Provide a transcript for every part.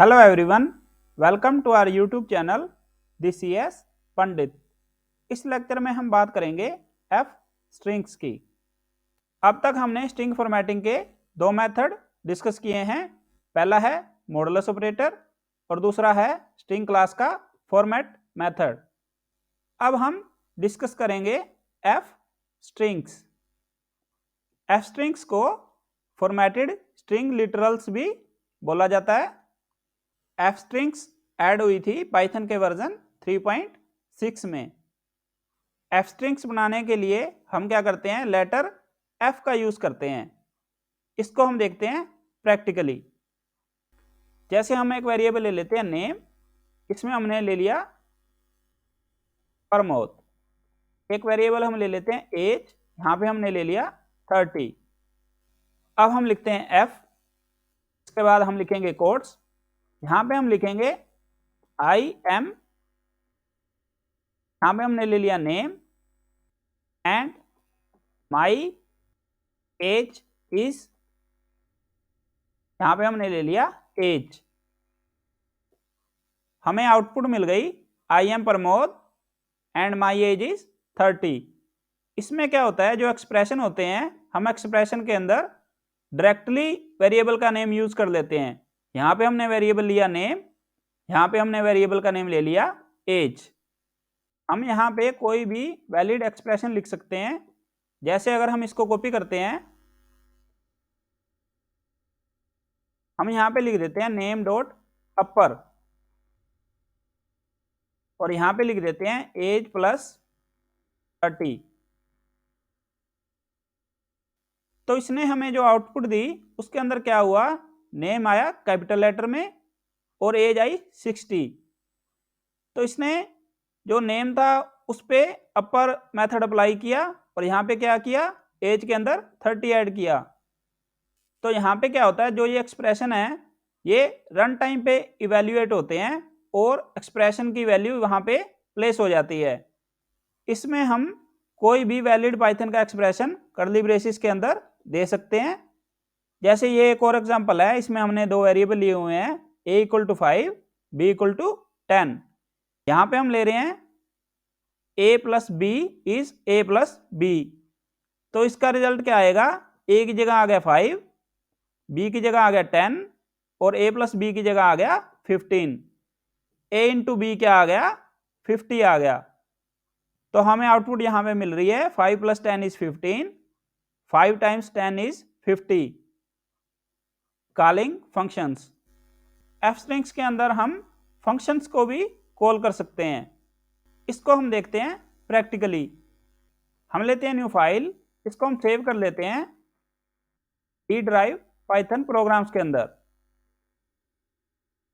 Hello everyone, welcome to our YouTube channel DCS Pandit. इस lecture में हम बात करेंगे एफ स्ट्रिंग्स की। अब तक हमने स्ट्रिंग फॉर्मेटिंग के दो मेथड डिस्कस किए हैं। पहला है मॉडुलस ऑपरेटर और दूसरा है स्ट्रिंग क्लास का फॉर्मेट मेथड। अब हम डिस्कस करेंगे एफ स्ट्रिंग्स। एफ स्ट्रिंग्स को फॉर्मेटेड स्ट्रिंग लिटरल्स भी बोला जाता है। एफ स्ट्रिंग्स ऐड हुई थी पाइथन के वर्जन 3.6 में। एफ स्ट्रिंग्स बनाने के लिए हम क्या करते हैं, लेटर एफ का यूज करते हैं। इसको हम देखते हैं प्रैक्टिकली। जैसे हम एक वेरिएबल ले लेते हैं नेम, इसमें हमने ले लिया प्रमोद। एक वेरिएबल हम ले लेते हैं एज, यहां पे हमने ले लिया 30। अब हम लिखते हैं एफ, इसके बाद हम लिखेंगे कोट्स, यहां पे हम लिखेंगे आई एम, यहां पे हमने ले लिया name and my age is, यहां पे हमने ले लिया एज। हमें आउटपुट मिल गई I am Pramod and my age is 30। इसमें क्या होता है, जो एक्सप्रेशन होते हैं हम एक्सप्रेशन के अंदर डायरेक्टली वेरिएबल का नेम यूज कर लेते हैं। यहां पे हमने वेरिएबल लिया नेम, यहां पे हमने वेरिएबल का नेम ले लिया एज। हम यहाँ पे कोई भी वैलिड एक्सप्रेशन लिख सकते हैं। जैसे अगर हम इसको कॉपी करते हैं, हम यहाँ पे लिख देते हैं नेम डॉट अपर और यहाँ पे लिख देते हैं एज प्लस 30। तो इसने हमें जो आउटपुट दी उसके अंदर क्या हुआ, नेम आया कैपिटल लेटर में और एज आई 60। तो इसने जो नेम था उस पे अपर मेथड अप्लाई किया और यहाँ पे क्या किया, एज के अंदर 30 ऐड किया। तो यहाँ पे क्या होता है, जो ये एक्सप्रेशन है ये रन टाइम पे इवेल्युएट होते हैं और एक्सप्रेशन की वैल्यू वहाँ पे प्लेस हो जाती है। इसमें हम कोई भी वैलिड पाइथन का एक्सप्रेशन कर्ली ब्रेसिस के अंदर दे सकते हैं। जैसे ये एक और एग्जांपल है, इसमें हमने दो वेरिएबल लिए हुए हैं a = 5 b = 10। यहाँ पे हम ले रहे हैं a + b is a + b। तो इसका रिजल्ट क्या आएगा, a की जगह आ गया 5, b की जगह आ गया 10 और a + b की जगह आ गया 15। a × b क्या आ गया, 50 आ गया। तो हमें आउटपुट यहाँ पे मिल रही है 5 + 10 is 15, 5 × 10 is 50। Calling functions. F strings के अंदर हम फंक्शंस को भी कॉल कर सकते हैं। इसको हम देखते हैं प्रैक्टिकली। हम लेते हैं न्यू फाइल, इसको हम सेव कर लेते हैं डी ड्राइव पाइथन प्रोग्राम्स के अंदर।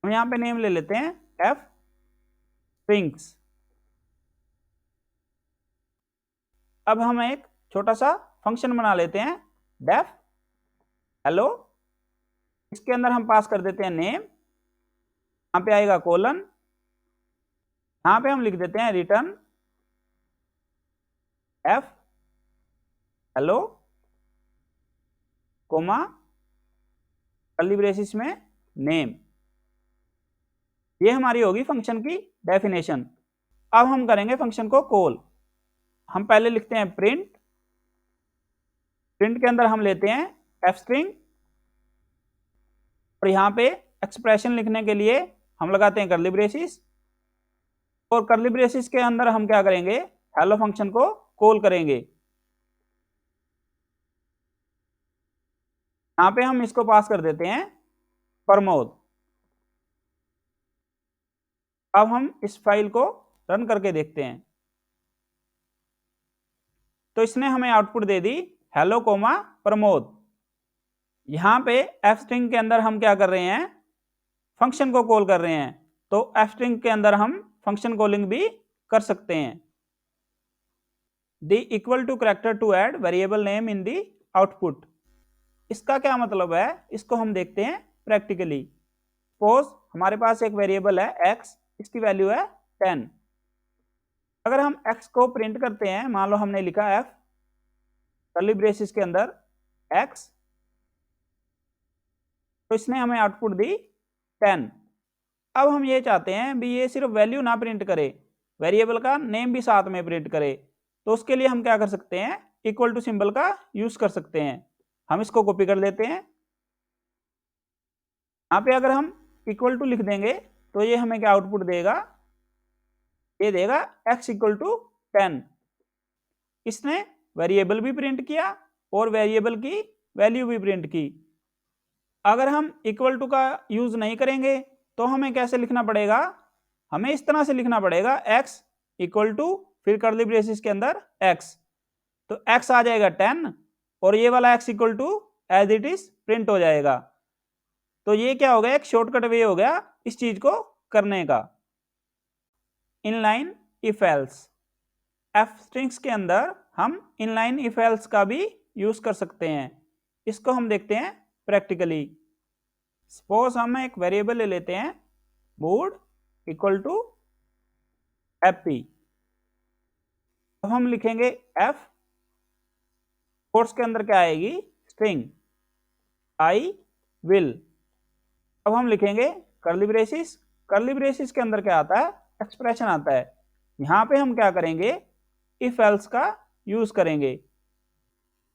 हम यहाँ पे नेम ले लेते हैं एफ स्ट्रिंग्स। अब हम एक छोटा सा फंक्शन बना लेते हैं डेफ हेलो। इसके अंदर हम पास कर देते हैं नेम, यहाँ पे आएगा कोलन, यहाँ पे हम लिख देते हैं return F hello comma curly braces में नेम। ये हमारी होगी फंक्शन की डेफिनेशन। अब हम करेंगे फंक्शन को कॉल। हम पहले लिखते हैं प्रिंट, प्रिंट के अंदर हम लेते हैं एफ स्ट्रिंग और यहाँ पे एक्सप्रेशन लिखने के लिए हम लगाते हैं कर्ली ब्रेसिस और कर्ली ब्रेसिस के अंदर हम क्या करेंगे, हेलो फंक्शन को कॉल करेंगे। यहाँ पे हम इसको पास कर देते हैं प्रमोद। अब हम इस फाइल को रन करके देखते हैं। तो इसने हमें आउटपुट दे दी हेलो कोमा प्रमोद। यहाँ पे एफ स्ट्रिंग के अंदर हम क्या कर रहे हैं, फंक्शन को कॉल कर रहे हैं। तो एफ स्ट्रिंग के अंदर हम फंक्शन कॉलिंग भी कर सकते हैं। The equal to character to add variable name in the output. इसका क्या मतलब है, इसको हम देखते हैं प्रैक्टिकली। सपोज हमारे पास एक वेरिएबल है x, इसकी वैल्यू है 10। अगर हम x को प्रिंट करते हैं, मान लो हमने लिखा f कर्ली ब्रेसिस के अंदर x, तो इसने हमें आउटपुट दी 10। अब हम ये चाहते हैं भी ये सिर्फ वैल्यू ना प्रिंट करे, वेरिएबल का नेम भी साथ में प्रिंट करे। तो उसके लिए हम क्या कर सकते हैं, इक्वल टू सिंबल का यूज कर सकते हैं। हम इसको कॉपी कर लेते हैं। यहाँ पे अगर हम इक्वल टू लिख देंगे तो ये हमें क्या आउटपुट देगा, ये देगा x इक्वल टू 10। इसने वेरिएबल भी प्रिंट किया और वेरिएबल की वैल्यू भी प्रिंट की। अगर हम इक्वल टू का यूज नहीं करेंगे तो हमें कैसे लिखना पड़ेगा, हमें इस तरह से लिखना पड़ेगा x इक्वल टू फिर कर्ली ब्रेसिस के अंदर x, तो x आ जाएगा 10 और ये वाला x equal to as it is print हो जाएगा। तो ये क्या हो गया, एक शॉर्टकट वे हो गया इस चीज को करने का। Inline if else, F strings के अंदर हम इनलाइन इफ एल्स का भी यूज कर सकते हैं। इसको हम देखते हैं प्रैक्टिकली। सपोज हम एक वेरिएबल ले लेते हैं मूड इक्वल टू हैप्पी। अब हम लिखेंगे एफ, कोट्स के अंदर क्या आएगी, स्ट्रिंग आई विल। अब हम लिखेंगे कर्ली ब्रेसिस, कर्ली ब्रेसिस के अंदर क्या आता है, एक्सप्रेशन आता है। यहां पे हम क्या करेंगे, इफ एल्स का यूज करेंगे।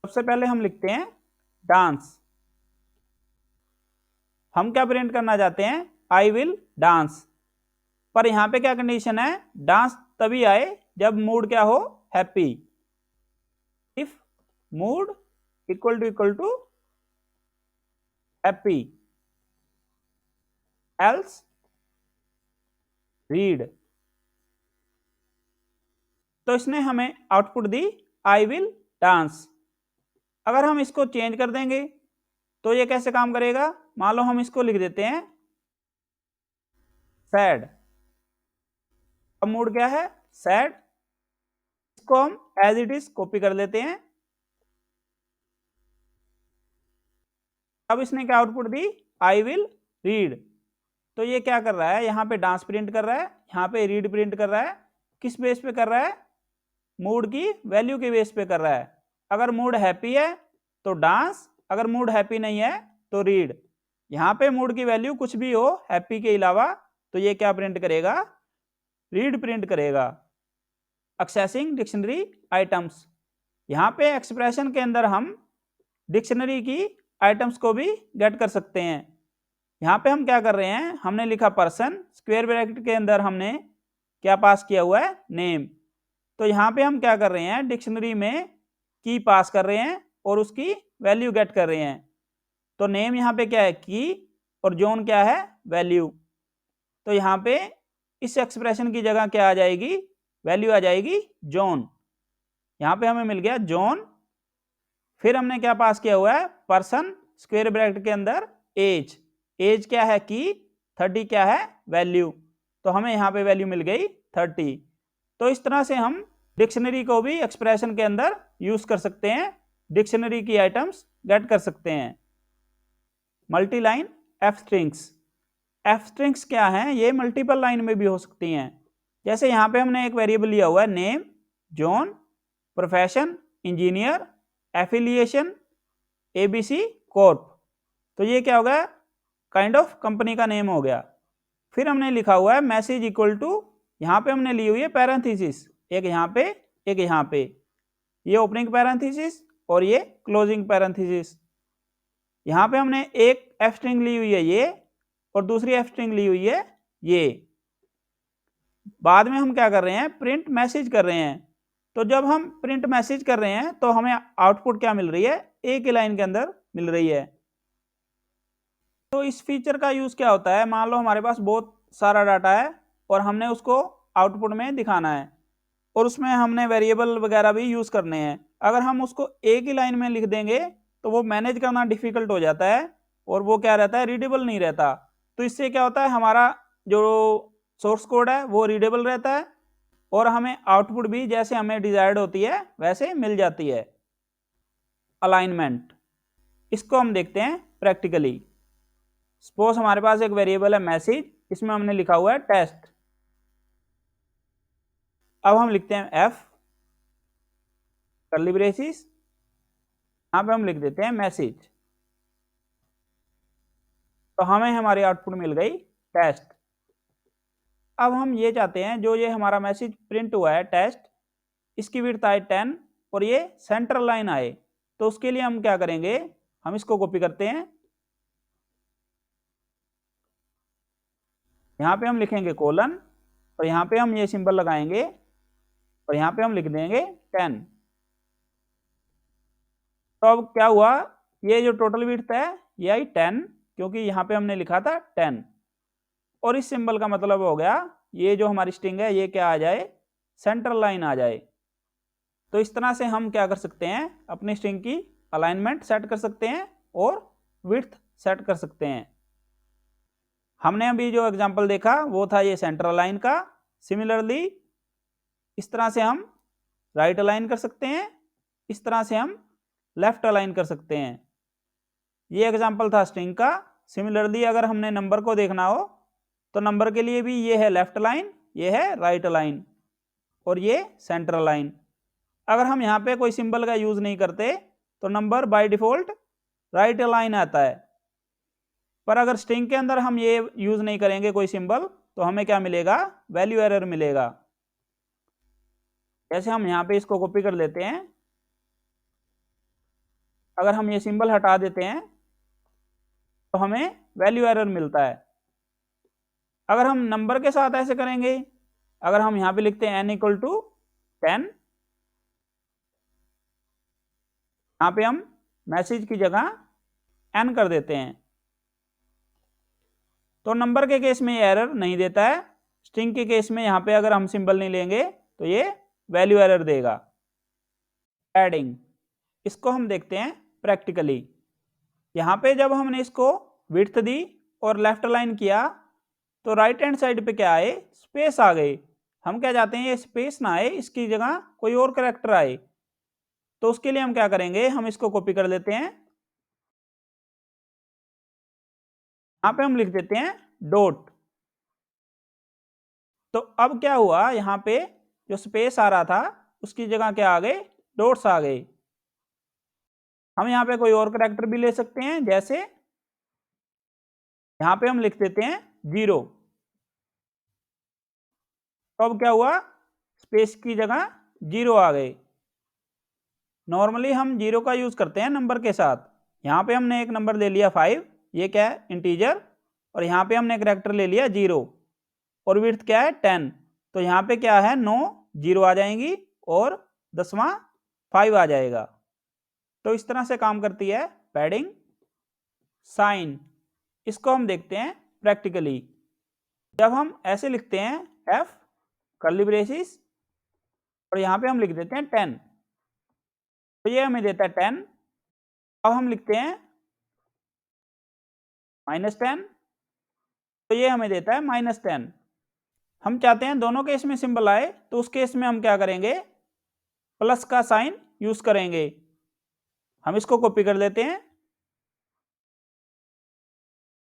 सबसे पहले हम लिखते हैं डांस। हम क्या प्रिंट करना चाहते हैं, आई विल डांस। पर यहां पे क्या कंडीशन है, डांस तभी आए जब मूड क्या हो, happy. If mood equal to happy else read. तो इसने हमें आउटपुट दी आई विल डांस। अगर हम इसको चेंज कर देंगे तो ये कैसे काम करेगा, मान लो हम इसको लिख देते हैं सैड। अब मूड क्या है, सैड। इसको हम एज इट इज कॉपी कर लेते हैं। अब इसने क्या आउटपुट दी, आई विल रीड। तो ये क्या कर रहा है, यहाँ पे डांस प्रिंट कर रहा है, यहाँ पे रीड प्रिंट कर रहा है। किस बेस पे कर रहा है, मूड की वैल्यू के बेस पे कर रहा है। अगर मूड हैप्पी है तो डांस, अगर मूड हैप्पी नहीं है तो रीड। यहाँ पे मूड की वैल्यू कुछ भी हो हैप्पी के अलावा, तो ये क्या प्रिंट करेगा, रीड प्रिंट करेगा। एक्सेसिंग डिक्शनरी आइटम्स, यहाँ पे एक्सप्रेशन के अंदर हम डिक्शनरी की आइटम्स को भी गेट कर सकते हैं। यहाँ पे हम क्या कर रहे हैं, हमने लिखा पर्सन, स्क्वायर ब्रैकेट के अंदर हमने क्या पास किया हुआ है, नेम। तो यहाँ पे हम क्या कर रहे हैं, डिक्शनरी में की पास कर रहे हैं और उसकी वैल्यू गेट कर रहे हैं। तो नेम यहाँ पे क्या है, की, और जोन क्या है, वैल्यू। तो यहाँ पे इस एक्सप्रेशन की जगह क्या आ जाएगी, वैल्यू आ जाएगी जोन। यहाँ पे हमें मिल गया जोन। फिर हमने क्या पास किया हुआ है, पर्सन, स्क्वायर ब्रैकेट के अंदर एज। एज क्या है, की, 30 क्या है, वैल्यू। तो हमें यहाँ पे वैल्यू मिल गई 30। तो इस तरह से हम डिक्शनरी को भी एक्सप्रेशन के अंदर यूज कर सकते हैं, डिक्शनरी की आइटम्स गेट कर सकते हैं। Multi line F strings, F strings क्या हैं, ये मल्टीपल लाइन में भी हो सकती हैं। जैसे यहाँ पे हमने एक वेरिएबल लिया हुआ है name, zone, profession, engineer, affiliation, ABC Corp. तो ये क्या हो गया, काइंड ऑफ कंपनी का नेम हो गया। फिर हमने लिखा हुआ है मैसेज इक्वल टू, यहाँ पे हमने ली हुई है पैरेंथेसिस, एक यहाँ पे एक यहाँ पे, ये ओपनिंग पैरेंथेसिस और ये क्लोजिंग पैरेंथेसिस। यहाँ पे हमने एक एफ स्ट्रिंग ली हुई है ये, और दूसरी एफ स्ट्रिंग ली हुई है ये। बाद में हम क्या कर रहे हैं, प्रिंट मैसेज कर रहे हैं। तो जब हम प्रिंट मैसेज कर रहे हैं तो हमें आउटपुट क्या मिल रही है, एक ही लाइन के अंदर मिल रही है। तो इस फीचर का यूज क्या होता है, मान लो हमारे पास बहुत सारा डाटा है और हमने उसको आउटपुट में दिखाना है और उसमें हमने वेरिएबल वगैरह भी यूज करने हैं। अगर हम उसको एक ही लाइन में लिख देंगे तो वो मैनेज करना डिफिकल्ट हो जाता है और वो क्या रहता है, रीडेबल नहीं रहता। तो इससे क्या होता है, हमारा जो सोर्स कोड है वो रीडेबल रहता है और हमें आउटपुट भी जैसे हमें डिजायर्ड होती है वैसे मिल जाती है। अलाइनमेंट, इसको हम देखते हैं प्रैक्टिकली। सपोज हमारे पास एक वेरिएबल है मैसेज, इसमें हमने लिखा हुआ है टेस्ट। अब हम लिखते हैं एफ कर्ली ब्रेसिस, यहां पे हम लिख देते हैं मैसेज। तो हमें हमारी आउटपुट मिल गई टेस्ट। अब हम ये चाहते हैं जो ये हमारा मैसेज प्रिंट हुआ है टेस्ट, इसकी विड्थ आए 10 और ये सेंट्रल लाइन आए, तो उसके लिए हम क्या करेंगे, हम इसको कॉपी करते हैं, यहाँ पे हम लिखेंगे कोलन और यहाँ पे हम ये सिंबल लगाएंगे और यहाँ पे हम लिख देंगे 10। तो अब क्या हुआ, ये जो टोटल विड्थ है ये आई 10, क्योंकि यहाँ पे हमने लिखा था 10, और इस सिंबल का मतलब हो गया ये जो हमारी स्ट्रिंग है ये क्या आ जाए, सेंट्रल लाइन आ जाए। तो इस तरह से हम क्या कर सकते हैं, अपनी स्ट्रिंग की अलाइनमेंट सेट कर सकते हैं और विड्थ सेट कर सकते हैं। हमने अभी जो एग्जांपल देखा वो था ये सेंट्रल लाइन का। सिमिलरली इस तरह से हम राइट अलाइन कर सकते हैं, इस तरह से हम लेफ्ट अलाइन कर सकते हैं। ये एग्जांपल था स्ट्रिंग का। सिमिलरली अगर हमने नंबर को देखना हो तो नंबर के लिए भी ये है लेफ्ट लाइन, ये है राइट लाइन और ये सेंट्रल लाइन। अगर हम यहाँ पे कोई सिंबल का यूज नहीं करते तो number by default right align आता है, पर अगर स्ट्रिंग के अंदर हम ये यूज नहीं करेंगे कोई सिंबल तो हमें क्या मिलेगा, वैल्यू एरर मिलेगा। जैसे हम यहाँ पे इसको कॉपी कर लेते हैं, अगर हम ये सिंबल हटा देते हैं तो हमें वैल्यू एरर मिलता है। अगर हम नंबर के साथ ऐसे करेंगे, अगर हम यहाँ पे लिखते हैं n इक्वल टू 10, यहाँ पे हम मैसेज की जगह n कर देते हैं, तो नंबर के केस में ये एरर नहीं देता है। स्ट्रिंग के केस में यहाँ पे अगर हम सिंबल नहीं लेंगे तो ये वैल्यू एरर देगा। एडिंग, इसको हम देखते हैं प्रैक्टिकली। यहाँ पे जब हमने इसको विड्थ दी और लेफ्ट अलाइन किया तो राइट हैंड साइड पे क्या आए, स्पेस आ गई। हम क्या चाहते हैं, ये स्पेस ना आए, इसकी जगह कोई और कैरेक्टर आए। तो उसके लिए हम क्या करेंगे, हम इसको कॉपी कर लेते हैं, यहाँ पे हम लिख देते हैं डॉट। तो अब क्या हुआ, यहाँ पे जो स्पेस आ रहा था उसकी जगह क्या आ गए, डॉट्स आ गए। हम यहाँ पे कोई और कैरेक्टर भी ले सकते हैं, जैसे यहाँ पे हम लिख देते हैं 0। तो अब क्या हुआ, स्पेस की जगह 0 आ गए। नॉर्मली हम 0 का यूज करते हैं नंबर के साथ। यहाँ पे हमने एक नंबर ले लिया 5, ये क्या है इंटीजर, और यहाँ पे हमने कैरेक्टर ले लिया 0 और विड्थ क्या है 10। तो यहाँ पे क्या है 9 0 आ जाएंगी और 10वां 5 आ जाएगा। तो इस तरह से काम करती है पैडिंग। साइन, इसको हम देखते हैं प्रैक्टिकली। जब हम ऐसे लिखते हैं f कर्ली ब्रेसिस और यहाँ पे हम लिख देते हैं 10, तो ये हमें देता है 10। अब हम लिखते हैं -10, तो ये हमें देता है -10। हम चाहते हैं दोनों केस में सिंबल आए, तो उस केस में हम क्या करेंगे, प्लस का साइन यूज करेंगे। हम इसको कॉपी कर लेते हैं,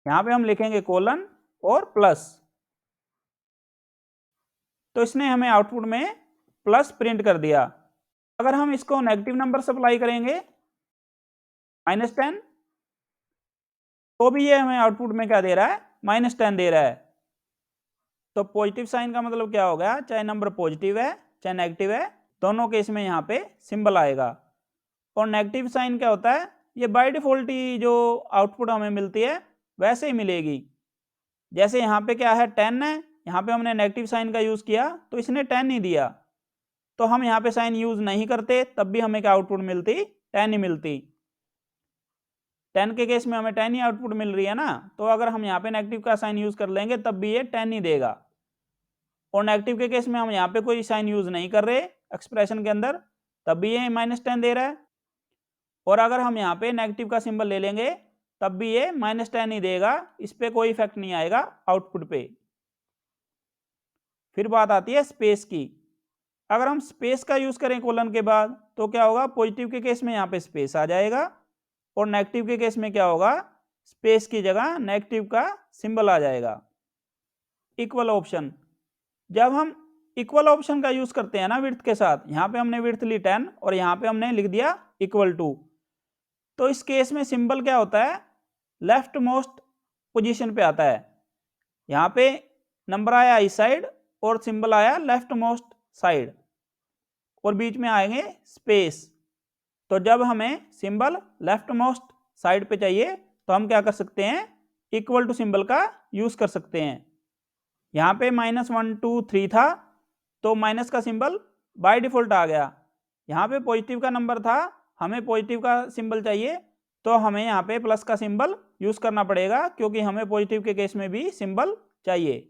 यहाँ पे हम लिखेंगे कोलन और प्लस, तो इसने हमें आउटपुट में प्लस प्रिंट कर दिया। अगर हम इसको नेगेटिव नंबर सप्लाई करेंगे -10, तो भी ये हमें आउटपुट में क्या दे रहा है, -10 दे रहा है। तो पॉजिटिव साइन का मतलब क्या हो गया, चाहे नंबर पॉजिटिव है चाहे नेगेटिव है, दोनों केस में यहाँ पे सिंबल आएगा। और नेगेटिव साइन क्या होता है, ये बाय डिफॉल्ट ही जो आउटपुट हमें मिलती है वैसे ही मिलेगी। जैसे यहाँ पे क्या है 10 है, यहाँ पे हमने नेगेटिव साइन का यूज किया तो इसने 10 ही दिया, तो हम यहाँ पे साइन यूज नहीं करते तब भी हमें क्या आउटपुट मिलती, 10 ही मिलती। 10 के केस में हमें 10 ही आउटपुट मिल रही है ना, तो अगर हम यहाँ पे नेगेटिव का साइन यूज कर लेंगे तब भी ये 10 ही देगा। और नेगेटिव के केस में हम यहाँ पे कोई साइन यूज नहीं कर रहे एक्सप्रेशन के अंदर, तब भी ये -10 दे रहा है। और अगर हम यहाँ पे नेगेटिव का सिंबल ले लेंगे तब भी ये -10 ही देगा, इस पे कोई इफेक्ट नहीं आएगा आउटपुट पे। फिर बात आती है स्पेस की। अगर हम स्पेस का यूज करें कोलन के बाद तो क्या होगा, पॉजिटिव के केस में यहाँ पे स्पेस आ जाएगा और नेगेटिव के केस में क्या होगा, स्पेस की जगह नेगेटिव का सिंबल आ जाएगा। इक्वल ऑप्शन, जब हम इक्वल ऑप्शन का यूज करते हैं ना विड्थ के साथ, यहाँ पे हमने विड्थ ली 10 और यहाँ पे हमने लिख दिया इक्वल टू, तो इस केस में सिंबल क्या होता है, लेफ्ट मोस्ट पोजीशन पे आता है। यहाँ पे नंबर आया इस साइड और सिंबल आया लेफ्ट मोस्ट साइड और बीच में आएंगे स्पेस। तो जब हमें सिंबल लेफ्ट मोस्ट साइड पे चाहिए तो हम क्या कर सकते हैं, इक्वल टू सिंबल का यूज कर सकते हैं। यहाँ पे -1 2 3 था तो माइनस का सिंबल बाय डिफॉल्ट आ गया। यहाँ पे पॉजिटिव का नंबर था, हमें पॉजिटिव का सिंबल चाहिए तो हमें यहाँ पे प्लस का सिंबल यूज करना पड़ेगा क्योंकि हमें पॉजिटिव के केस में भी सिंबल चाहिए।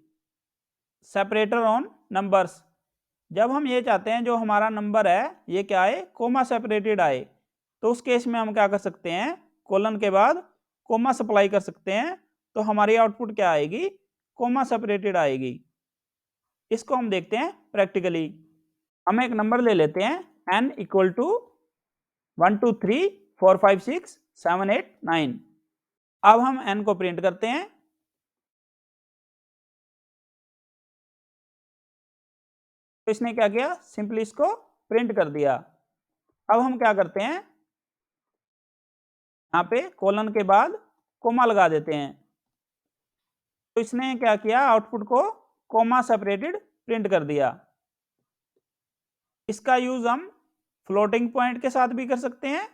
सेपरेटर ऑन नंबर्स, जब हम ये चाहते हैं जो हमारा नंबर है ये क्या आए, कोमा सेपरेटेड आए, तो उस केस में हम क्या कर सकते हैं, कोलन के बाद कोमा सप्लाई कर सकते हैं तो हमारी आउटपुट क्या आएगी, कोमा सेपरेटेड आएगी। इसको हम देखते हैं प्रैक्टिकली। हम एक नंबर ले लेते हैं n इक्वल टू 1 2 3 4 5 6 7 8 9। अब हम n को प्रिंट करते हैं। तो इसने क्या किया, सिंपली इसको प्रिंट कर दिया। अब हम क्या करते हैं, यहाँ पे कोलन के बाद कोमा लगा देते हैं। तो इसने क्या किया, आउटपुट को कोमा सेपरेटेड प्रिंट कर दिया। इसका यूज हम फ्लोटिंग पॉइंट के साथ भी कर सकते हैं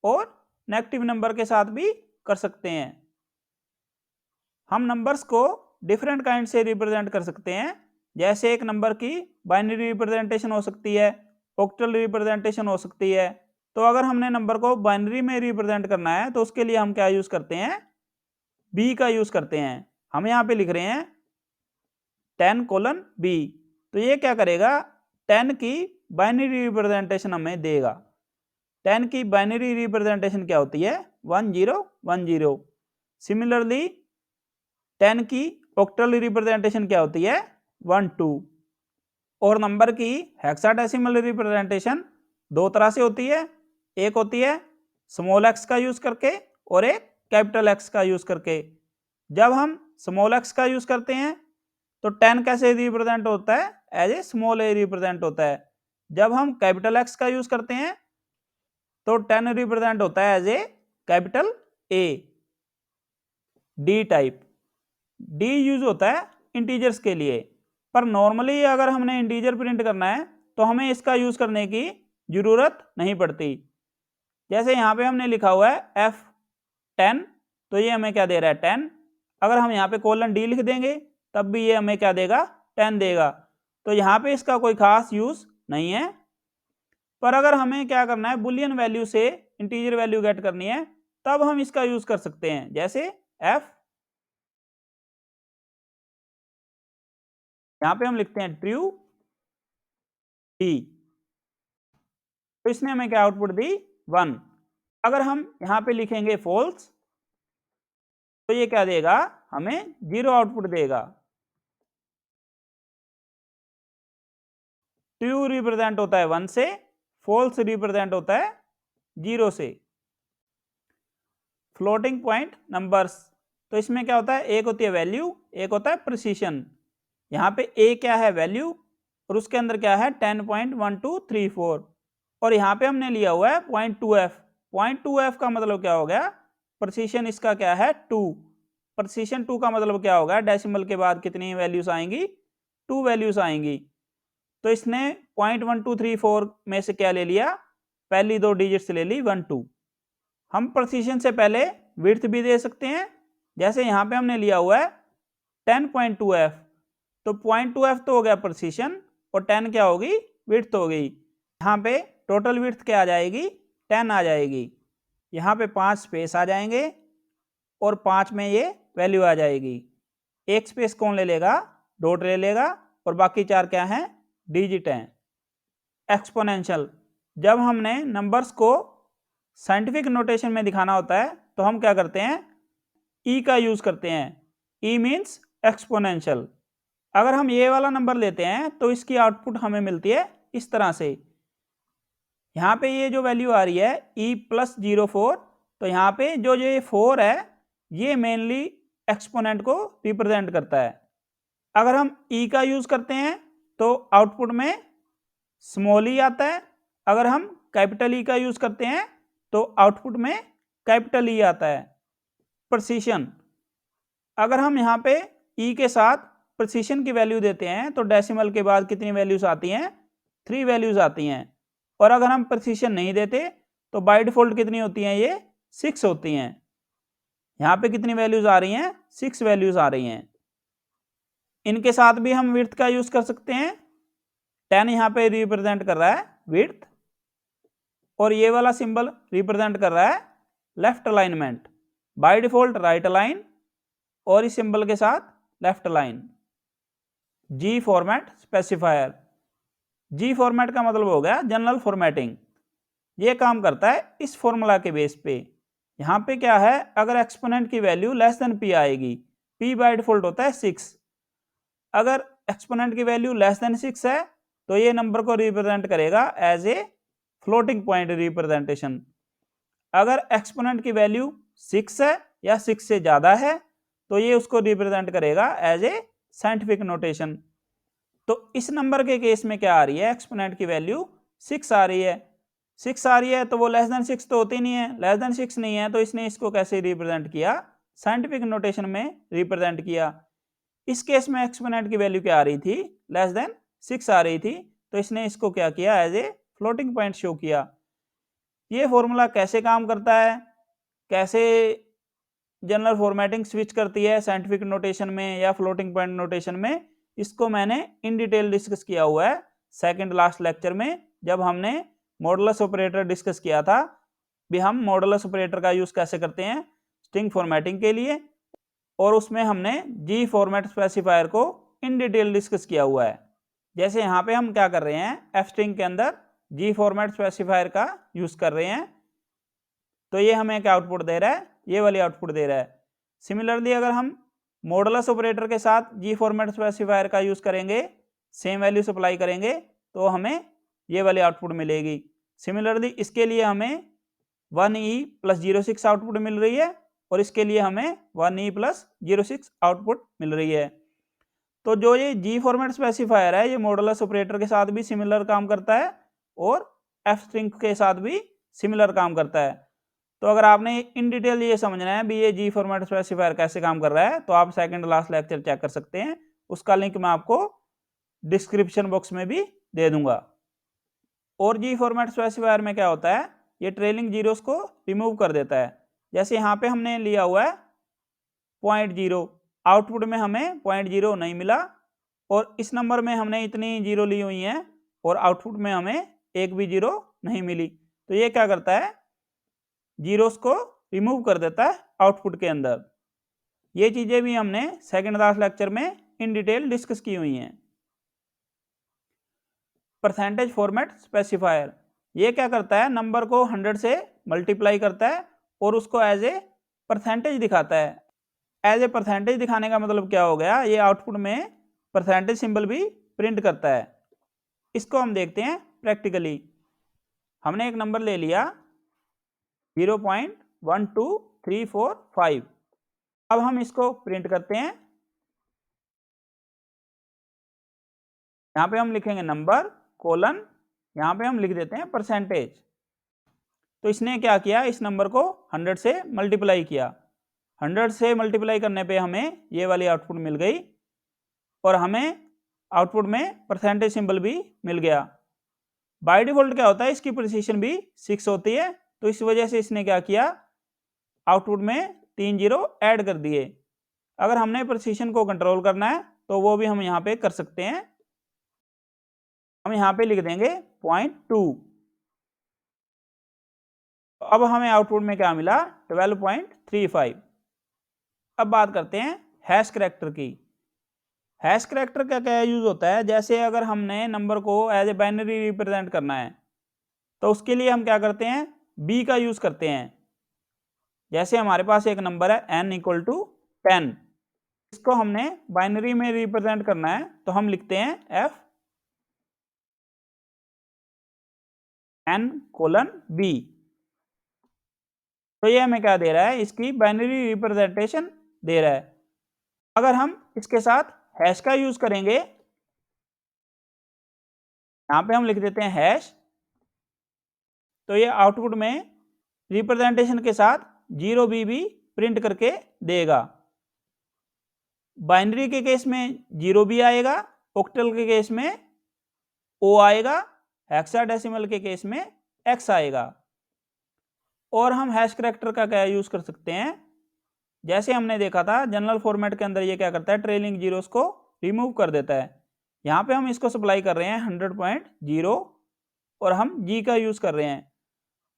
और नेगेटिव नंबर के साथ भी कर सकते हैं। हम नंबर्स को डिफरेंट काइंड से रिप्रेजेंट कर सकते हैं, जैसे एक नंबर की बाइनरी रिप्रेजेंटेशन हो सकती है, ऑक्टल रिप्रेजेंटेशन हो सकती है। तो अगर हमने नंबर को बाइनरी में रिप्रेजेंट करना है तो उसके लिए हम क्या यूज करते हैं, बी का यूज करते हैं। हम यहाँ पे लिख रहे हैं 10:b। तो ये क्या करेगा, 10 की बाइनरी रिप्रेजेंटेशन हमें देगा। 10 की बाइनरी रिप्रेजेंटेशन क्या होती है, 1 0 1 0। सिमिलरली 10 की ऑक्टल रिप्रेजेंटेशन क्या होती है, 1 2। और नंबर की हेक्साडेसिमल रिप्रेजेंटेशन दो तरह से होती है, एक होती है स्मॉल एक्स का यूज करके और एक कैपिटल एक्स का यूज करके। जब हम स्मॉल एक्स का यूज करते हैं तो 10 कैसे रिप्रेजेंट होता है, as a small A represent होता है। जब हम कैपिटल एक्स का यूज करते हैं तो 10 रिप्रेजेंट होता है as a capital A. D type, D use होता है इंटीजर्स के लिए, पर नॉर्मली अगर हमने इंटीजर प्रिंट करना है तो हमें इसका यूज करने की जरूरत नहीं पड़ती। जैसे यहाँ पे हमने लिखा हुआ है F10, तो ये हमें क्या दे रहा है, 10। अगर हम यहाँ पे कोलन डी लिख देंगे तब भी ये हमें क्या देगा, 10 देगा। तो यहाँ पे इसका कोई खास यूज नहीं है। पर अगर हमें क्या करना है, बुलियन वैल्यू से इंटीजर वैल्यू गेट करनी है तब हम इसका यूज कर सकते हैं। जैसे F, यहाँ पे हम लिखते हैं ट्रू डी, तो इसने हमें क्या आउटपुट दी, 1। अगर हम यहाँ पे लिखेंगे फॉल्स तो ये क्या देगा, हमें 0 आउटपुट देगा। ट्रू रिप्रेजेंट होता है 1 से, फॉल्स रिप्रेजेंट होता है 0 से। फ्लोटिंग पॉइंट नंबर्स, तो इसमें क्या होता है, एक होती है वैल्यू, एक होता है प्रिसीशन। यहाँ पे ए क्या है, वैल्यू, और उसके अंदर क्या है 10.1234, और यहाँ पे हमने लिया हुआ है 0.2f। 0.2f का मतलब क्या हो गया, प्रिसीशन इसका क्या है 2। प्रिसीशन 2 का मतलब क्या होगा, डेसिमल के बाद कितनी वैल्यूज आएंगी, 2 वैल्यूज आएंगी। तो इसने 0.1234 में से क्या ले लिया, पहली दो डिजिट्स ले ली 1 2। हम प्रिसीशन से पहले विड्थ भी दे सकते हैं, जैसे यहाँ पे हमने लिया हुआ है 10.2f, तो 0.2f तो हो गया प्रिसीशन और 10 क्या होगी, विड्थ हो गई। यहाँ पे टोटल विड्थ क्या आ जाएगी, 10 आ जाएगी। यहाँ पे 5 स्पेस आ जाएंगे और 5 में ये वैल्यू आ जाएगी। एक स्पेस कौन ले लेगा, डॉट ले लेगा, और बाकी 4 क्या हैं, डिजिट हैं। एक्सपोनेंशियल, जब हमने नंबर्स को साइंटिफिक नोटेशन में दिखाना होता है तो हम क्या करते हैं, ई का यूज करते हैं। E means exponential. अगर हम ये वाला नंबर लेते हैं तो इसकी आउटपुट हमें मिलती है इस तरह से। यहाँ पे ये जो वैल्यू आ रही है e+04, तो यहाँ पे जो ये 4 है ये मेनली एक्सपोनेंट को रिप्रेजेंट करता है। अगर हम ई का यूज करते हैं तो आउटपुट में स्मॉल ई आता है। अगर हम कैपिटल ई का यूज करते हैं तो आउटपुट में कैपिटल ई आता है। प्रिसीशन, अगर हम यहाँ पे ई के साथ प्रिसिशन की वैल्यू देते हैं तो डेसिमल के बाद कितनी वैल्यूज आती हैं, 3 वैल्यूज आती हैं। और अगर हम प्रिसिशन नहीं देते तो बाय डिफॉल्ट कितनी होती हैं, ये 6 होती हैं। यहाँ पे कितनी वैल्यूज आ रही हैं, 6 वैल्यूज आ रही हैं। इनके साथ भी हम विड्थ का यूज कर सकते हैं। 10 यहाँ पे रिप्रेजेंट कर रहा है विड्थ, और ये वाला सिंबल रिप्रेजेंट कर रहा है left alignment, by default right align, और इस सिंबल के साथ लेफ्ट अलाइन। जी फॉर्मेट स्पेसिफायर, जी फॉर्मेट का मतलब हो गया जनरल फॉर्मेटिंग। ये काम करता है इस फॉर्मूला के बेस पे। यहाँ पे क्या है, अगर एक्सपोनेंट की वैल्यू लेस देन पी आएगी, पी बाय डिफॉल्ट होता है 6। अगर एक्सपोनेंट की वैल्यू लेस देन 6 है तो ये नंबर को रिप्रेजेंट करेगा as a floating point representation. अगर एक्सपोनेंट की वैल्यू 6 है या 6 से ज्यादा है तो ये उसको रिप्रेजेंट करेगा एज ए साइंटिफिक नोटेशन। तो इस नंबर के केस में क्या आ रही है, एक्सपोनेंट की वैल्यू 6 आ रही है। 6 आ रही है तो वो लेस देन 6 तो होती नहीं है, लेस देन 6 नहीं है तो इसने इसको कैसे रिप्रेजेंट किया, साइंटिफिक नोटेशन में रिप्रेजेंट किया। इस केस में एक्सपोनेंट की वैल्यू क्या आ रही थी, लेस देन 6 आ रही थी, तो इसने इसको क्या किया, as a floating point show किया। ये फॉर्मूला कैसे काम करता है, कैसे जनरल फॉर्मेटिंग स्विच करती है साइंटिफिक नोटेशन में या फ्लोटिंग पॉइंट नोटेशन में, इसको मैंने इन डिटेल डिस्कस किया हुआ है सेकंड लास्ट लेक्चर में, जब हमने मॉडुलस ऑपरेटर डिस्कस किया था। भी हम मॉडुलस ऑपरेटर का यूज कैसे करते हैं स्ट्रिंग फॉर्मेटिंग के लिए, और उसमें हमने जी फॉर्मेट स्पेसिफायर को इन डिटेल डिस्कस किया हुआ है। जैसे यहाँ पे हम क्या कर रहे हैं, एफ स्ट्रिंग के अंदर जी फॉर्मेट स्पेसिफायर का यूज कर रहे हैं, तो ये हमें क्या आउटपुट दे रहा है, ये वाली आउटपुट दे रहा है। सिमिलरली अगर हम मॉडुलस ऑपरेटर के साथ जी फॉर्मेट स्पेसिफायर का यूज करेंगे, सेम वैल्यू सप्लाई करेंगे, तो हमें ये वाली आउटपुट मिलेगी। सिमिलरली इसके लिए हमें 1e + 06 आउटपुट मिल रही है, और इसके लिए हमें 1e + 06 आउटपुट मिल रही है। तो जो ये जी फॉर्मेट स्पेसिफायर है, ये मॉडुलस ऑपरेटर के साथ भी सिमिलर काम करता है और एफ स्ट्रिंग के साथ भी सिमिलर काम करता है। तो अगर आपने इन डिटेल ये समझना है भी ये जी फॉर्मेट स्पेसिफायर कैसे काम कर रहा है, तो आप सेकंड लास्ट लेक्चर चेक कर सकते हैं, उसका लिंक मैं आपको डिस्क्रिप्शन बॉक्स में भी दे दूंगा। और जी फॉर्मेट स्पेसिफायर में क्या होता है, ये ट्रेलिंग जीरोस को रिमूव कर देता है। जैसे यहाँ पे हमने लिया हुआ है 0.0, आउटपुट में हमें 0.0 नहीं मिला, और इस नंबर में हमने इतनी जीरो ली हुई हैं और आउटपुट में हमें एक भी जीरो नहीं मिली। तो ये क्या करता है, जीरोस को रिमूव कर देता है आउटपुट के अंदर। ये चीजें भी हमने सेकंड लास्ट लेक्चर में इन डिटेल डिस्कस की हुई हैं। परसेंटेज फॉर्मेट स्पेसिफायर, ये क्या करता है, नंबर को 100 से मल्टीप्लाई करता है और उसको एज ए परसेंटेज दिखाता है। एज ए परसेंटेज दिखाने का मतलब क्या हो गया, ये आउटपुट में परसेंटेज सिंबल भी प्रिंट करता है। इसको हम देखते हैं प्रैक्टिकली। हमने एक नंबर ले लिया 0.12345, अब हम इसको प्रिंट करते हैं। यहाँ पे हम लिखेंगे नंबर कोलन, यहाँ पे हम लिख देते हैं परसेंटेज। तो इसने क्या किया, इस नंबर को 100 से मल्टीप्लाई किया। 100 से मल्टीप्लाई करने पे हमें ये वाली आउटपुट मिल गई, और हमें आउटपुट में परसेंटेज सिंबल भी मिल गया। बाय डिफॉल्ट क्या होता है, इसकी प्रिसिशन भी 6 होती है, तो इस वजह से इसने क्या किया, आउटपुट में 3 जीरो ऐड कर दिए। अगर हमने प्रिसिशन को कंट्रोल करना है तो वो भी हम यहाँ पे कर सकते हैं। हम यहाँ पे लिख देंगे 0.2। अब हमें आउटपुट में क्या मिला, 12.35। अब बात करते हैं हैश करैक्टर की। हैश करैक्टर का क्या यूज होता है, जैसे अगर हमने नंबर को एज ए बाइनरी रिप्रेजेंट करना है तो उसके लिए हम क्या करते हैं, बी का यूज करते हैं। जैसे हमारे पास एक नंबर है n = 10, इसको हमने बाइनरी में रिप्रेजेंट करना है तो हम लिखते हैं f n:b। तो ये हमें क्या दे रहा है, इसकी बाइनरी रिप्रेजेंटेशन दे रहा है। अगर हम इसके साथ हैश का यूज करेंगे, यहाँ पे हम लिख देते हैं हैश, तो ये आउटपुट में रिप्रेजेंटेशन के साथ 0b भी प्रिंट करके देगा। बाइनरी के केस में 0 भी आएगा, ऑक्टल के केस में O आएगा, हेक्साडेसिमल के केस में X आएगा। और हम हैश करैक्टर का क्या यूज कर सकते हैं, जैसे हमने देखा था जनरल फॉर्मेट के अंदर ये क्या करता है, ट्रेलिंग जीरोस को रिमूव कर देता है। यहाँ पे हम इसको सप्लाई कर रहे हैं 100.0 और हम G का यूज कर रहे हैं,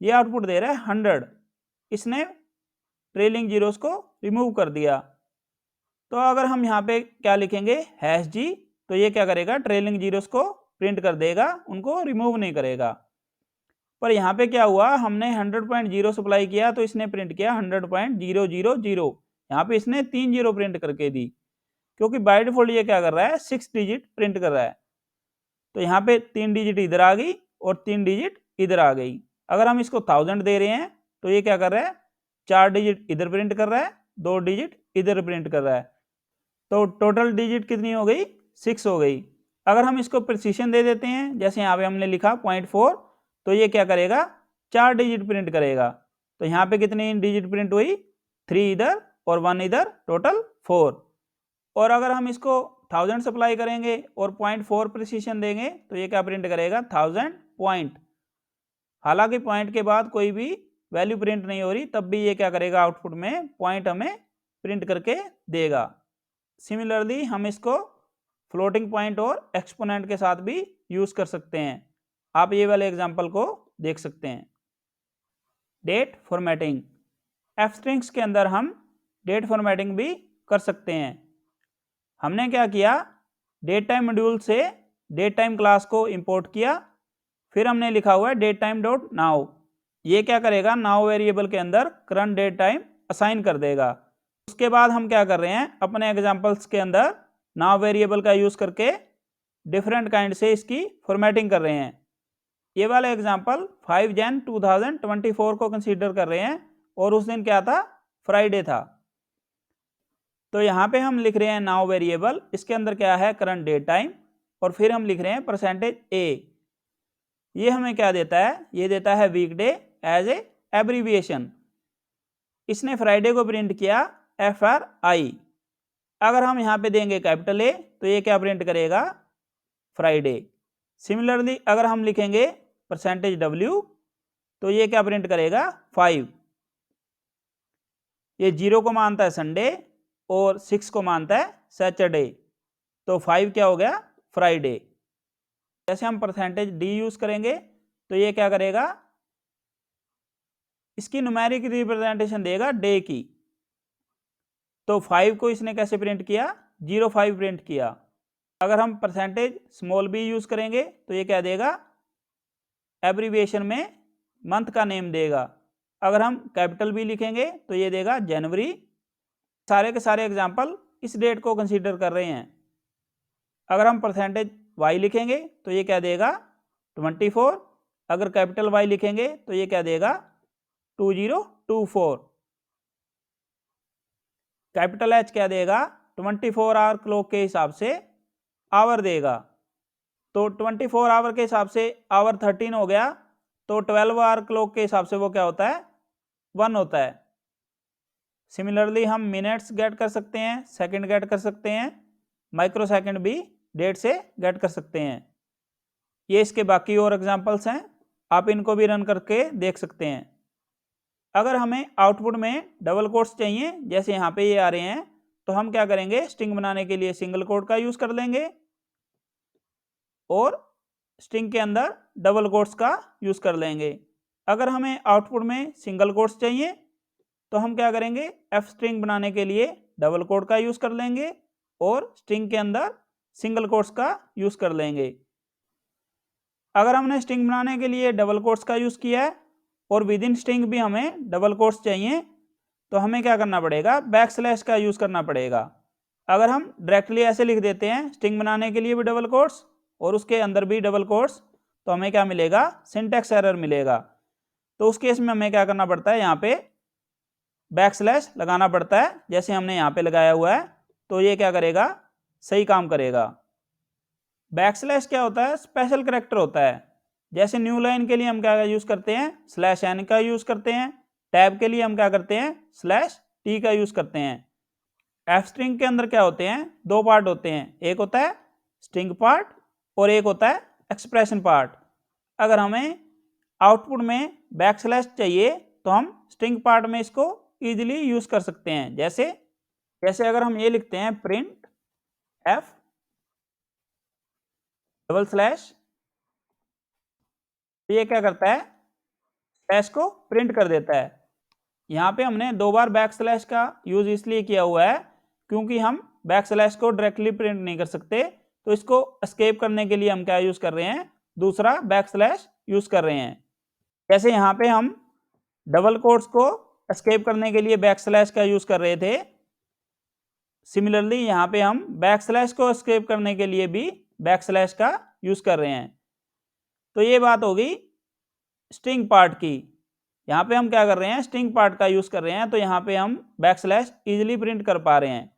ये आउटपुट दे रहा है 100, इसने ट्रेलिंग जीरोस को रिमूव कर दिया। तो अगर हम यहाँ पे क्या लिखेंगे हैश G, तो ये क्या करेगा, ट्रेलिंग जीरोस को प्रिंट कर देगा, उनको रिमूव नहीं करेगा। पर यहाँ पे क्या हुआ, हमने 100.0 सप्लाई किया तो इसने प्रिंट किया 100.000, यहाँ पे इसने 3 जीरो प्रिंट करके दी, क्योंकि बाय डिफॉल्ट ये क्या कर रहा है 6 डिजिट प्रिंट कर रहा है। तो यहाँ पे 3 डिजिट इधर आ गई और 3 डिजिट इधर आ गई। अगर हम इसको 1000 दे रहे हैं तो ये क्या कर रहा है, 4 डिजिट इधर प्रिंट कर रहा है, 2 डिजिट इधर प्रिंट कर रहा है, तो टोटल डिजिट कितनी हो गई, 6 हो गई। अगर हम इसको प्रिसीशन दे देते हैं, जैसे यहाँ पे हमने लिखा 0.4, तो ये क्या करेगा, 4 डिजिट प्रिंट करेगा। तो यहाँ पे कितनी डिजिट प्रिंट हुई, 3 इधर और 1 इधर, टोटल 4। और अगर हम इसको 1000 सप्लाई करेंगे और 0.4 प्रिसीशन देंगे तो ये क्या प्रिंट करेगा, 1000 पॉइंट। हालांकि पॉइंट के बाद कोई भी वैल्यू प्रिंट नहीं हो रही, तब भी ये क्या करेगा, आउटपुट में पॉइंट हमें प्रिंट करके देगा। सिमिलरली हम इसको फ्लोटिंग पॉइंट और एक्सपोनेंट के साथ भी यूज कर सकते हैं। आप ये वाले एग्जांपल को देख सकते हैं। डेट फॉर्मेटिंग, एफ स्ट्रिंग्स के अंदर हम डेट फॉर्मेटिंग भी कर सकते हैं। हमने क्या किया, डेट टाइम मॉड्यूल से डेट टाइम क्लास को इंपोर्ट किया, फिर हमने लिखा हुआ है डेट टाइम डॉट नाउ। ये क्या करेगा, नाउ वेरिएबल के अंदर करंट डेट टाइम असाइन कर देगा। उसके बाद हम क्या कर रहे हैं, अपने एग्जांपल्स के अंदर नाउ वेरिएबल का यूज करके डिफरेंट काइंड से इसकी फॉर्मेटिंग कर रहे हैं। ये वाला एग्जांपल 5 जन 2024 को कंसीडर कर रहे हैं और उस दिन क्या था, फ्राइडे था। तो यहाँ पे हम लिख रहे हैं नाउ वेरिएबल, इसके अंदर क्या है, करंट डेट टाइम, और फिर हम लिख रहे हैं %a। ये हमें क्या देता है, ये देता है वीकडे एज ए एब्रीविएशन। इसने फ्राइडे को प्रिंट किया FRI। अगर हम यहाँ पे देंगे कैपिटल A तो ये क्या प्रिंट करेगा, फ्राइडे। सिमिलरली अगर हम लिखेंगे %W तो ये क्या प्रिंट करेगा, 5। ये 0 को मानता है संडे और 6 को मानता है सैटरडे, तो 5 क्या हो गया, फ्राइडे। जैसे हम %D यूज करेंगे तो ये क्या करेगा, इसकी न्यूमेरिक रिप्रेजेंटेशन देगा डे की। तो 5 को इसने कैसे प्रिंट किया, 05 प्रिंट किया। अगर हम %b यूज करेंगे तो ये क्या देगा, एब्रीविएशन में मंथ का नेम देगा। अगर हम कैपिटल B लिखेंगे तो ये देगा जनवरी। सारे के सारे एग्जाम्पल इस डेट को कंसीडर कर रहे हैं। अगर हम %Y लिखेंगे तो ये क्या देगा, 24। अगर कैपिटल Y लिखेंगे तो ये क्या देगा, 2024। कैपिटल H क्या देगा, 24 आवर क्लॉक के हिसाब से आवर देगा। तो 24 आवर के हिसाब से आवर 13 हो गया, तो 12 आवर क्लॉक के हिसाब से वो क्या होता है, 1 होता है। सिमिलरली हम मिनट्स गेट कर सकते हैं, सेकंड गेट कर सकते हैं, माइक्रो सेकंड भी डेट से गेट कर सकते हैं। ये इसके बाकी और एग्जांपल्स हैं, आप इनको भी रन करके देख सकते हैं। अगर हमें आउटपुट में डबल कोट्स चाहिए, जैसे यहाँ पे ये आ रहे हैं, तो हम क्या करेंगे, स्ट्रिंग बनाने के लिए सिंगल कोट का यूज कर लेंगे और स्ट्रिंग के अंदर डबल कोट्स का यूज कर लेंगे। अगर हमें आउटपुट में सिंगल कोट्स चाहिए तो हम क्या करेंगे, एफ स्ट्रिंग बनाने के लिए डबल कोट का यूज कर लेंगे और स्ट्रिंग के अंदर सिंगल कोट्स का यूज कर लेंगे। अगर हमने स्ट्रिंग बनाने के लिए डबल कोट्स का यूज किया है और विद इन स्ट्रिंग भी हमें डबल कोट्स चाहिए, तो हमें क्या करना पड़ेगा, बैकस्लैश का यूज करना पड़ेगा। अगर हम डायरेक्टली ऐसे लिख देते हैं, स्ट्रिंग बनाने के लिए भी डबल कोट्स और उसके अंदर भी डबल कोट्स, तो हमें क्या मिलेगा, सिंटैक्स एरर मिलेगा। तो उस केस में हमें क्या करना पड़ता है, यहाँ पे बैकस्लैश लगाना पड़ता है, जैसे हमने यहाँ पे लगाया हुआ है, तो ये क्या करेगा, सही काम करेगा। बैकस्लैश क्या होता है, स्पेशल करैक्टर होता है। जैसे न्यू लाइन के लिए हम क्या यूज करते हैं, /n का यूज करते हैं। टैब के लिए हम क्या करते हैं, /t का यूज करते हैं। एफ स्ट्रिंग के अंदर क्या होते हैं, दो पार्ट होते हैं, एक होता है स्ट्रिंग पार्ट और एक होता है एक्सप्रेशन पार्ट। अगर हमें आउटपुट में बैकस्लैश चाहिए तो हम स्ट्रिंग पार्ट में इसको इजीली यूज कर सकते हैं। जैसे जैसे अगर हम ये लिखते हैं प्रिंट एफ डबल स्लैश, तो ये क्या करता है, स्लैश को प्रिंट कर देता है। यहाँ पे हमने दो बार बैक स्लैश का यूज इसलिए किया हुआ है क्योंकि हम बैक स्लैश को डायरेक्टली प्रिंट नहीं कर सकते, तो इसको एस्केप करने के लिए हम क्या यूज कर रहे हैं, दूसरा बैक स्लैश यूज कर रहे हैं। जैसे यहाँ पे हम डबल कोट्स को एस्केप करने के लिए बैक स्लैश का यूज कर रहे थे, सिमिलरली यहाँ पे हम बैक स्लैश को एस्केप करने के लिए भी बैक स्लैश का यूज कर रहे हैं। तो ये बात होगी स्ट्रिंग पार्ट की। यहाँ पे हम क्या कर रहे हैं, स्ट्रिंग पार्ट का यूज कर रहे हैं, तो यहाँ पे हम बैक स्लैश इजिली प्रिंट कर पा रहे हैं।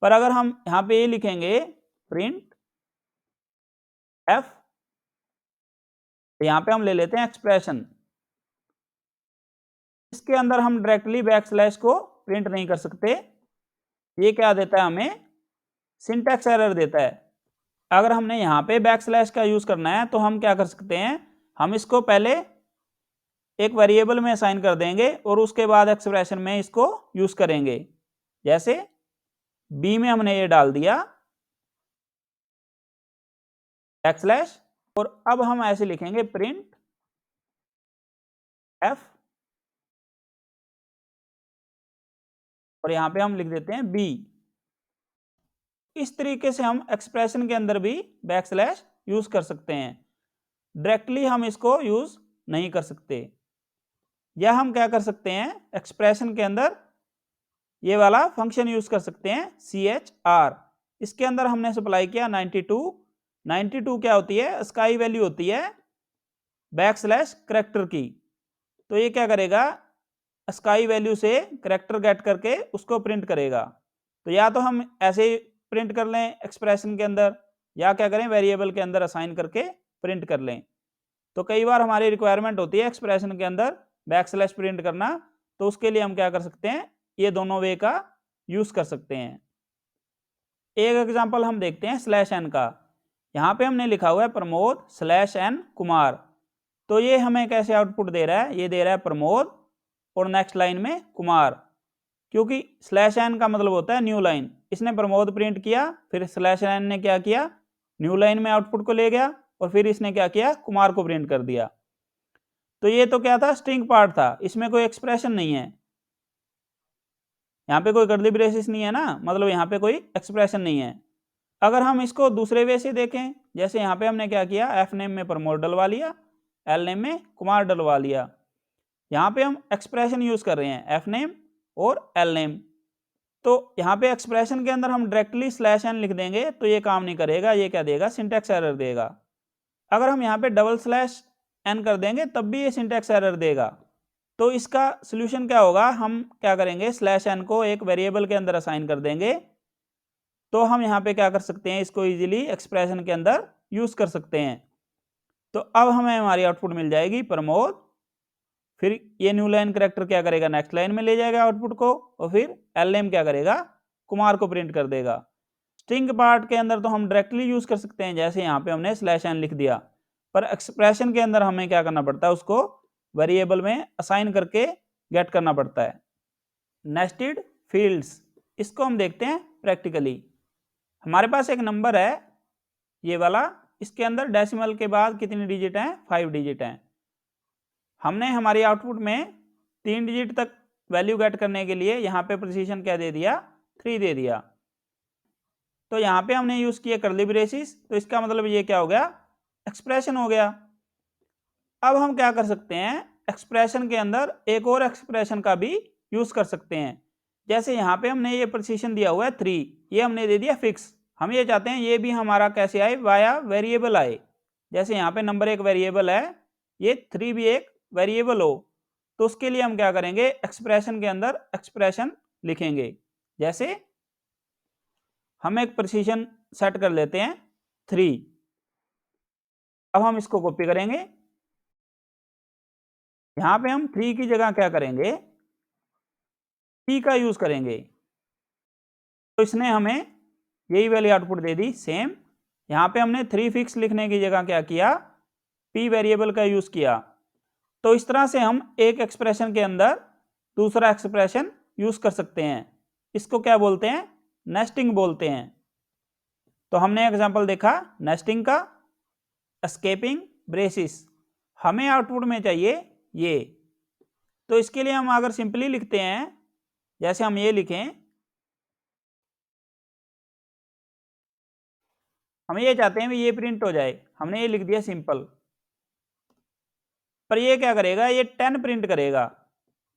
पर अगर हम यहाँ पे ये लिखेंगे प्रिंट एफ, तो यहाँ पे हम ले लेते हैं एक्सप्रेशन, इसके अंदर हम डायरेक्टली बैक स्लैश को प्रिंट नहीं कर सकते। ये क्या देता है हमें, सिंटैक्स एरर देता है। अगर हमने यहाँ पे बैक स्लैश का यूज करना है तो हम क्या कर सकते हैं, हम इसको पहले एक वेरिएबल में असाइन कर देंगे और उसके बाद एक्सप्रेशन में इसको यूज करेंगे। जैसे बी में हमने ये डाल दिया बैक स्लैश, और अब हम ऐसे लिखेंगे प्रिंट एफ, और यहां पे हम लिख देते हैं बी। इस तरीके से हम एक्सप्रेशन के अंदर भी बैक स्लैश यूज कर सकते हैं, डायरेक्टली हम इसको यूज नहीं कर सकते। या हम क्या कर सकते हैं, एक्सप्रेशन के अंदर ये वाला फंक्शन यूज कर सकते हैं CHR। इसके अंदर हमने सप्लाई किया 92 क्या होती है, स्काई वैल्यू होती है बैक स्लैश करेक्टर की। तो ये क्या करेगा, स्काई वैल्यू से करेक्टर गेट करके उसको प्रिंट करेगा। तो या तो हम ऐसे प्रिंट कर लें एक्सप्रेशन के अंदर, या क्या करें वेरिएबल के अंदर असाइन करके प्रिंट कर लें। तो कई बार हमारी रिक्वायरमेंट होती है एक्सप्रेशन के अंदर बैक स्लैश प्रिंट करना, तो उसके लिए हम क्या कर सकते हैं, ये दोनों वे का यूज कर सकते हैं। एक एग्जांपल हम देखते हैं स्लैश एन का। यहाँ पे हमने लिखा हुआ है प्रमोद स्लैश एन कुमार, तो ये हमें कैसे आउटपुट दे रहा है, ये दे रहा है प्रमोद और नेक्स्ट लाइन में कुमार, क्योंकि स्लैश एन का मतलब होता है न्यू लाइन। इसने प्रमोद प्रिंट किया, फिर स्लैश एन ने क्या किया, न्यू लाइन में आउटपुट को ले गया, और फिर इसने क्या किया, कुमार को प्रिंट कर दिया। तो ये तो क्या था, स्ट्रिंग पार्ट था, इसमें कोई एक्सप्रेशन नहीं है, यहाँ पे कोई कर्ली ब्रेसेस नहीं है ना, मतलब यहाँ पे कोई एक्सप्रेशन नहीं है। अगर हम इसको दूसरे वे से देखें, जैसे यहाँ पे हमने क्या किया, एफ नेम में प्रमोद डलवा लिया, एल नेम में कुमार डलवा लिया। यहाँ पे हम एक्सप्रेशन यूज कर रहे हैं एफ नेम और एल नेम, तो यहाँ पे एक्सप्रेशन के अंदर हम डायरेक्टली स्लैश एन लिख देंगे तो ये काम नहीं करेगा, ये क्या देगा, सिंटैक्स एरर देगा। अगर हम यहाँ पे डबल स्लैश एन कर देंगे तब भी ये सिंटैक्स एरर देगा। तो इसका सोल्यूशन क्या होगा, हम क्या करेंगे, स्लैश एन को एक वेरिएबल के अंदर असाइन कर देंगे, तो हम यहाँ पे क्या कर सकते हैं, इसको इजीली एक्सप्रेशन के अंदर यूज कर सकते हैं। तो अब हमें हमारी आउटपुट मिल जाएगी प्रमोद, फिर ये न्यू लाइन करेक्टर क्या करेगा, नेक्स्ट लाइन में ले जाएगा आउटपुट को, और फिर एल नेम क्या करेगा, कुमार को प्रिंट कर देगा। स्ट्रिंग पार्ट के अंदर तो हम डायरेक्टली यूज कर सकते हैं, जैसे यहाँ पे हमने स्लैश एन लिख दिया, पर एक्सप्रेशन के अंदर हमें क्या करना पड़ता है, उसको वेरिएबल में असाइन करके गेट करना पड़ता है। नेस्टेड फील्ड्स, इसको हम देखते हैं प्रैक्टिकली। हमारे पास एक नंबर है ये वाला, इसके अंदर डेसिमल के बाद कितनी डिजिट हैं, 5 डिजिट हैं। हमने हमारी आउटपुट में 3 डिजिट तक वैल्यू गेट करने के लिए यहाँ पे प्रिसीजन क्या दे दिया, 3 दे दिया। तो यहाँ पे हमने यूज किया कर्ली ब्रेसिस, तो इसका मतलब ये क्या हो गया, एक्सप्रेशन हो गया। अब हम क्या कर सकते हैं, एक्सप्रेशन के अंदर एक और एक्सप्रेशन का भी यूज कर सकते हैं। जैसे यहाँ पे हमने ये प्रिसीजन दिया हुआ है 3, ये हमने दे दिया फिक्स। हम ये चाहते हैं ये भी हमारा कैसे आए, वाया वेरिएबल आए। जैसे यहाँ पे नंबर एक वेरिएबल है, ये 3 भी एक वेरिएबल हो, तो उसके लिए हम क्या करेंगे, एक्सप्रेशन के अंदर एक्सप्रेशन लिखेंगे। जैसे हम एक प्रिसीजन सेट कर लेते हैं 3, अब हम इसको कॉपी करेंगे, यहां पे हम 3 की जगह क्या करेंगे, p का यूज करेंगे। तो इसने हमें यही वाली आउटपुट दे दी सेम। यहाँ पे हमने 3 फिक्स लिखने की जगह क्या किया, p वेरिएबल का यूज किया। तो इस तरह से हम एक एक्सप्रेशन के अंदर दूसरा एक्सप्रेशन यूज कर सकते हैं। इसको क्या बोलते हैं, नेस्टिंग बोलते हैं। तो हमने एग्जांपल देखा नेस्टिंग का, एस्केपिंग ब्रेसिस। हमें आउटपुट में चाहिए ये, तो इसके लिए हम अगर सिंपली लिखते हैं, जैसे हम ये लिखें, हम ये चाहते हैं ये प्रिंट हो जाए, हमने ये लिख दिया सिंपल, पर ये क्या करेगा, ये 10 प्रिंट करेगा।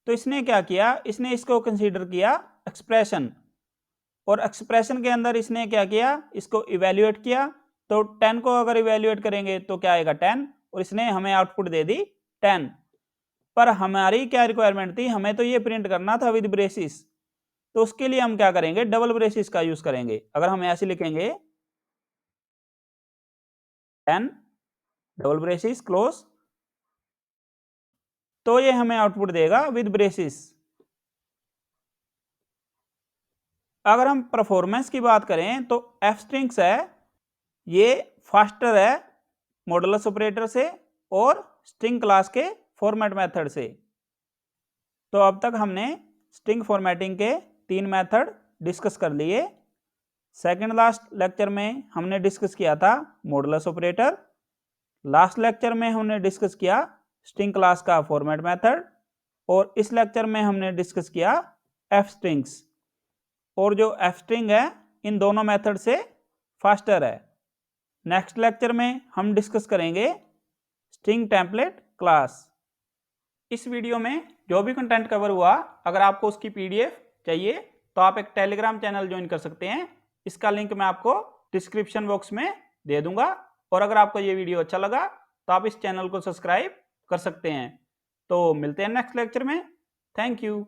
तो इसने क्या किया, इसने इसको कंसीडर किया एक्सप्रेशन, और एक्सप्रेशन के अंदर इसने क्या किया, इसको इवेल्युएट किया। तो 10 को अगर इवेल्युएट करेंगे तो क्या आएगा 10, और इसने हमें आउटपुट दे दी 10। पर हमारी क्या रिक्वायरमेंट थी, हमें तो ये प्रिंट करना था विद ब्रेसिस। तो उसके लिए हम क्या करेंगे, डबल ब्रेसिस का यूज करेंगे। अगर हम ऐसे लिखेंगे 10 डबल ब्रेसिस क्लोज, तो ये हमें आउटपुट देगा विद ब्रेसिस। अगर हम परफॉर्मेंस की बात करें तो एफ स्ट्रिंग्स है, ये फास्टर है मॉडुलस ऑपरेटर से और स्ट्रिंग क्लास के फॉर्मेट मेथड से। तो अब तक हमने स्ट्रिंग फॉर्मेटिंग के 3 मेथड डिस्कस कर लिए। सेकंड लास्ट लेक्चर में हमने डिस्कस किया था मॉडुलस ऑपरेटर। लास्ट लेक्चर में हमने डिस्कस किया स्ट्रिंग क्लास का फॉर्मेट मेथड, और इस लेक्चर में हमने डिस्कस किया एफ स्ट्रिंग्स। और जो एफ स्ट्रिंग है इन दोनों मेथड से फास्टर है। नेक्स्ट लेक्चर में हम डिस्कस करेंगे स्ट्रिंग टेम्पलेट क्लास। इस वीडियो में जो भी कंटेंट कवर हुआ, अगर आपको उसकी पीडीएफ चाहिए तो आप एक टेलीग्राम चैनल ज्वाइन कर सकते हैं। इसका लिंक मैं आपको डिस्क्रिप्शन बॉक्स में दे दूंगा। और अगर आपको ये वीडियो अच्छा लगा तो आप इस चैनल को सब्सक्राइब कर सकते हैं। तो मिलते हैं नेक्स्ट लेक्चर में। Thank you.